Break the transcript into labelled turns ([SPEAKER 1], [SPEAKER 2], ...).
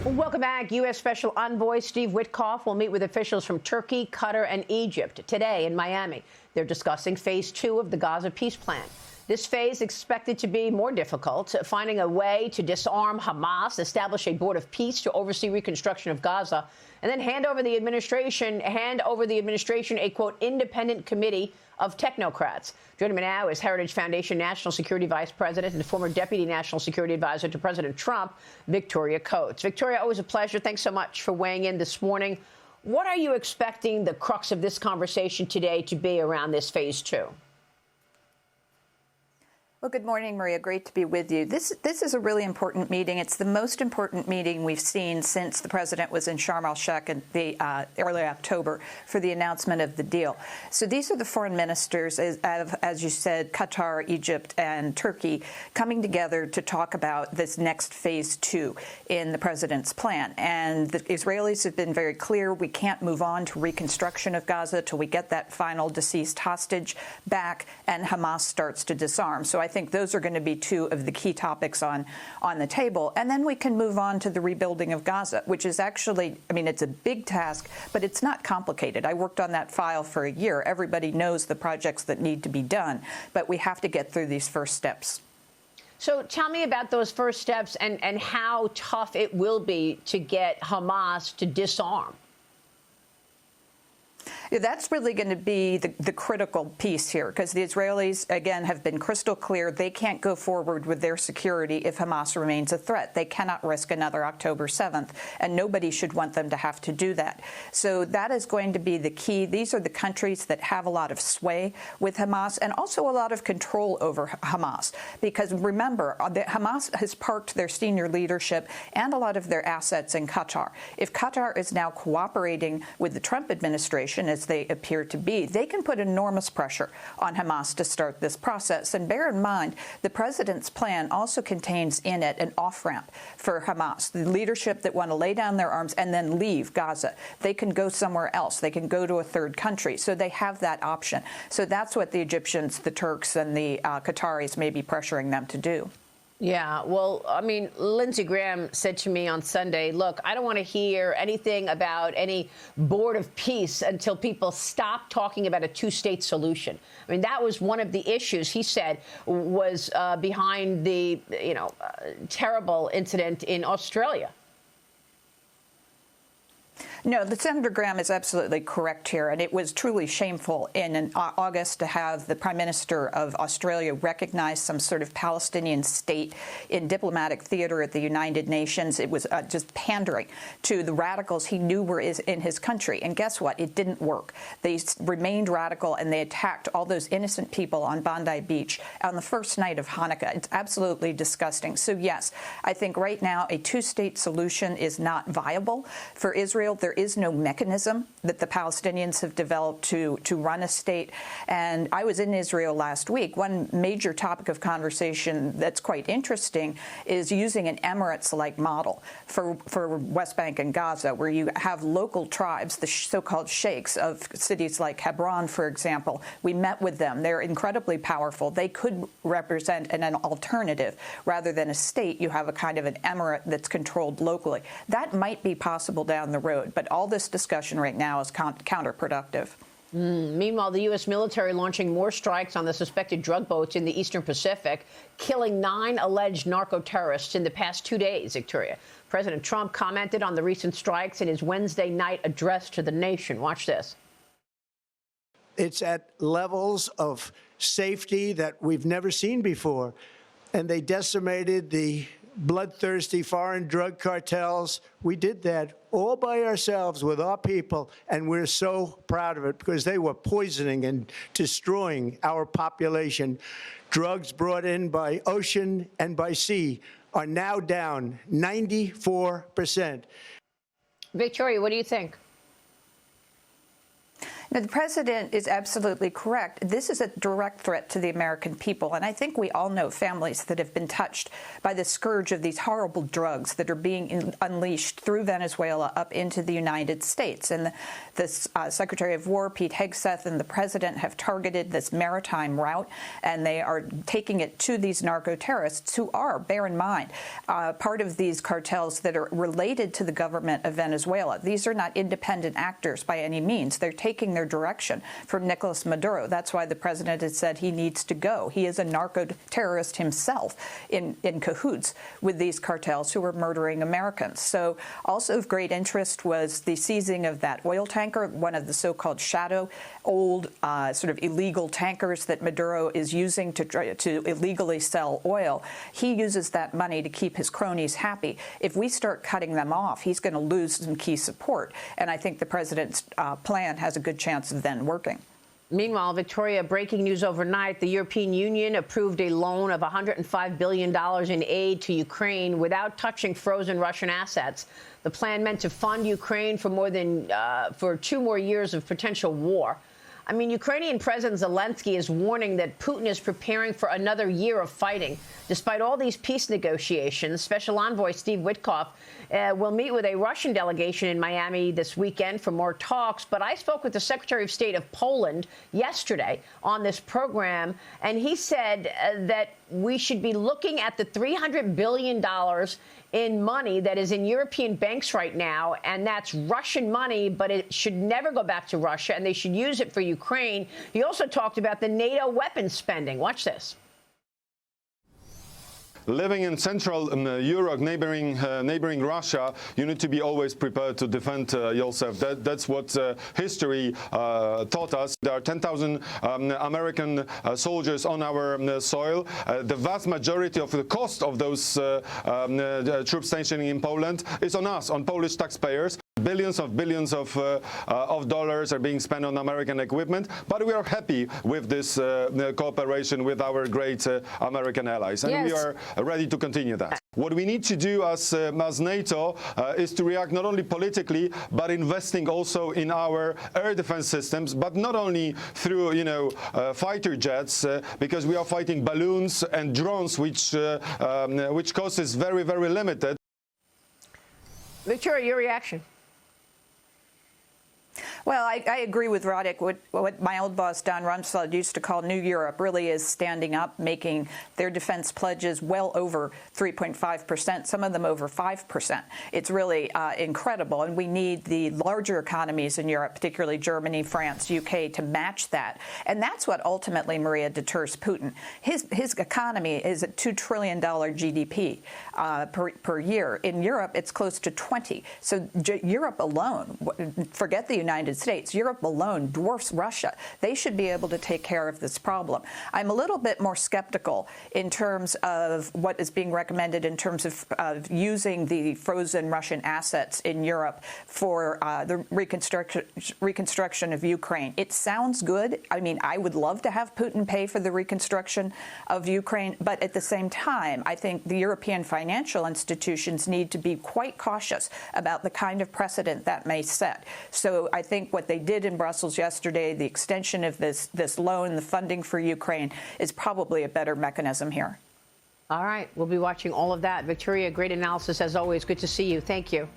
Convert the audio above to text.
[SPEAKER 1] Welcome back. U.S. Special Envoy Steve Witkoff will meet with officials from Turkey, Qatar, and Egypt today in Miami. They're discussing phase 2 of the Gaza peace plan. This phase is expected to be more difficult, finding a way to disarm Hamas, establish a board of peace to oversee reconstruction of Gaza, and then hand over the administration a, quote, independent committee of technocrats. Joining me now is Heritage Foundation National Security Vice President and former Deputy National Security Advisor to President Trump, Victoria Coates. Victoria, always a pleasure. Thanks so much for weighing in this morning. What are you expecting the crux of this conversation today to be around this phase 2?
[SPEAKER 2] Well, good morning, Maria. Great to be with you. This is a really important meeting. It's the most important meeting we've seen since the president was in Sharm el-Sheikh in early October for the announcement of the deal. So these are the foreign ministers, as you said, Qatar, Egypt, and Turkey, coming together to talk about this next phase 2 in the president's plan. And the Israelis have been very clear: we can't move on to reconstruction of Gaza till we get that final deceased hostage back and Hamas starts to disarm. So I think those are going to be two of the key topics on the table. And then we can move on to the rebuilding of Gaza, which is actually, I mean, it's a big task, but it's not complicated. I worked on that file for a year. Everybody knows the projects that need to be done, but we have to get through these first steps.
[SPEAKER 1] So tell me about those first steps and how tough it will be to get Hamas to disarm.
[SPEAKER 2] Yeah, that's really going to be the critical piece here, because the Israelis, again, have been crystal clear they can't go forward with their security if Hamas remains a threat. They cannot risk another October 7th, and nobody should want them to have to do that. So that is going to be the key. These are the countries that have a lot of sway with Hamas and also a lot of control over Hamas, because remember, Hamas has parked their senior leadership and a lot of their assets in Qatar. If Qatar is now cooperating with the Trump administration, as they appear to be, they can put enormous pressure on Hamas to start this process. And bear in mind, the president's plan also contains in it an off-ramp for Hamas, the leadership that want to lay down their arms and then leave Gaza. They can go somewhere else. They can go to a third country. So they have that option. So that's what the Egyptians, the Turks, and the Qataris may be pressuring them to do.
[SPEAKER 1] Yeah, well, I mean, Lindsey Graham said to me on Sunday, look, I don't want to hear anything about any board of peace until people stop talking about a two-state solution. I mean, that was one of the issues, he said, was behind the, terrible incident in Australia.
[SPEAKER 2] No, Senator Graham is absolutely correct here, and it was truly shameful in August to have the Prime Minister of Australia recognize some sort of Palestinian state in diplomatic theater at the United Nations. It was just pandering to the radicals he knew were in his country. And guess what? It didn't work. They remained radical, and they attacked all those innocent people on Bondi Beach on the first night of Hanukkah. It's absolutely disgusting. So, yes, I think right now a two-state solution is not viable for Israel. There is no mechanism that the Palestinians have developed to run a state. And I was in Israel last week. One major topic of conversation that's quite interesting is using an Emirates-like model for West Bank and Gaza, where you have local tribes, the so-called sheikhs of cities like Hebron, for example. We met with them. They're incredibly powerful. They could represent an alternative. Rather than a state, you have a kind of an emirate that's controlled locally. That might be possible down the road, but all this discussion right now is counterproductive.
[SPEAKER 1] Meanwhile, the U.S. military launching more strikes on the suspected drug boats in the Eastern Pacific, killing 9 alleged narco-terrorists in the past 2 days, Victoria. President Trump commented on the recent strikes in his Wednesday night address to the nation. Watch this.
[SPEAKER 3] It's at levels of safety that we've never seen before. And they decimated the bloodthirsty foreign drug cartels. We did that all by ourselves with our people, and we're so proud of it because they were poisoning and destroying our population. Drugs brought in by ocean and by sea are now down 94%.
[SPEAKER 1] Victoria, what do you think?
[SPEAKER 2] Now, the president is absolutely correct. This is a direct threat to the American people. And I think we all know families that have been touched by the scourge of these horrible drugs that are being unleashed through Venezuela up into the United States. And the Secretary of War, Pete Hegseth, and the president have targeted this maritime route, and they are taking it to these narco-terrorists who are, bear in mind, part of these cartels that are related to the government of Venezuela. These are not independent actors by any means. They're taking their direction from Nicolas Maduro. That's why the president has said he needs to go. He is a narco-terrorist himself in cahoots with these cartels who are murdering Americans. So also of great interest was the seizing of that oil tanker, one of the so-called shadow old sort of illegal tankers that Maduro is using to illegally sell oil. He uses that money to keep his cronies happy. If we start cutting them off, he's going to lose some key support. And I think the president's plan has a good chance of then working.
[SPEAKER 1] Meanwhile, Victoria, breaking news overnight, the European Union approved a loan of $105 billion in aid to Ukraine without touching frozen Russian assets. The plan meant to fund Ukraine for 2 more years of potential war. I mean, Ukrainian President Zelensky is warning that Putin is preparing for another year of fighting. Despite all these peace negotiations, Special Envoy Steve Witkoff will meet with a Russian delegation in Miami this weekend for more talks. But I spoke with the Secretary of State of Poland yesterday on this program, and he said that we should be looking at the $300 billion in money that is in European banks right now, and that's Russian money, but it should never go back to Russia, and they should use it for Ukraine. He also talked about the NATO weapons spending. Watch this.
[SPEAKER 4] Living in Central Europe, neighboring Russia, you need to be always prepared to defend yourself. That's what history taught us. There are 10,000 American soldiers on our soil. The vast majority of the cost of those troops stationing in Poland is on us, on Polish taxpayers. Billions of dollars are being spent on American equipment, but we are happy with this cooperation with our great American allies, and we are ready to continue that. What we need to do as NATO is to react not only politically, but investing also in our air defense systems, but not only through fighter jets, because we are fighting balloons and drones, which cost is very, very limited.
[SPEAKER 1] Victoria, your reaction?
[SPEAKER 2] Well, I agree with Radek. What my old boss, Don Rumsfeld, used to call New Europe really is standing up, making their defense pledges well over 3.5%, some of them over 5%. It's really incredible. And we need the larger economies in Europe, particularly Germany, France, UK, to match that. And that's what ultimately, Maria, deters Putin. His economy is at $2 trillion GDP per year. In Europe, it's close to 20. So Europe alone, forget the United States, Europe alone dwarfs Russia. They should be able to take care of this problem. I'm a little bit more skeptical in terms of what is being recommended in terms of using the frozen Russian assets in Europe for the reconstruction of Ukraine. It sounds good. I mean, I would love to have Putin pay for the reconstruction of Ukraine, but at the same time, I think the European financial institutions need to be quite cautious about the kind of precedent that may set. So I think what they did in Brussels yesterday, the extension of this loan, the funding for Ukraine, is probably a better mechanism here.
[SPEAKER 1] All right. We'll be watching all of that. Victoria, great analysis as always. Good to see you. Thank you.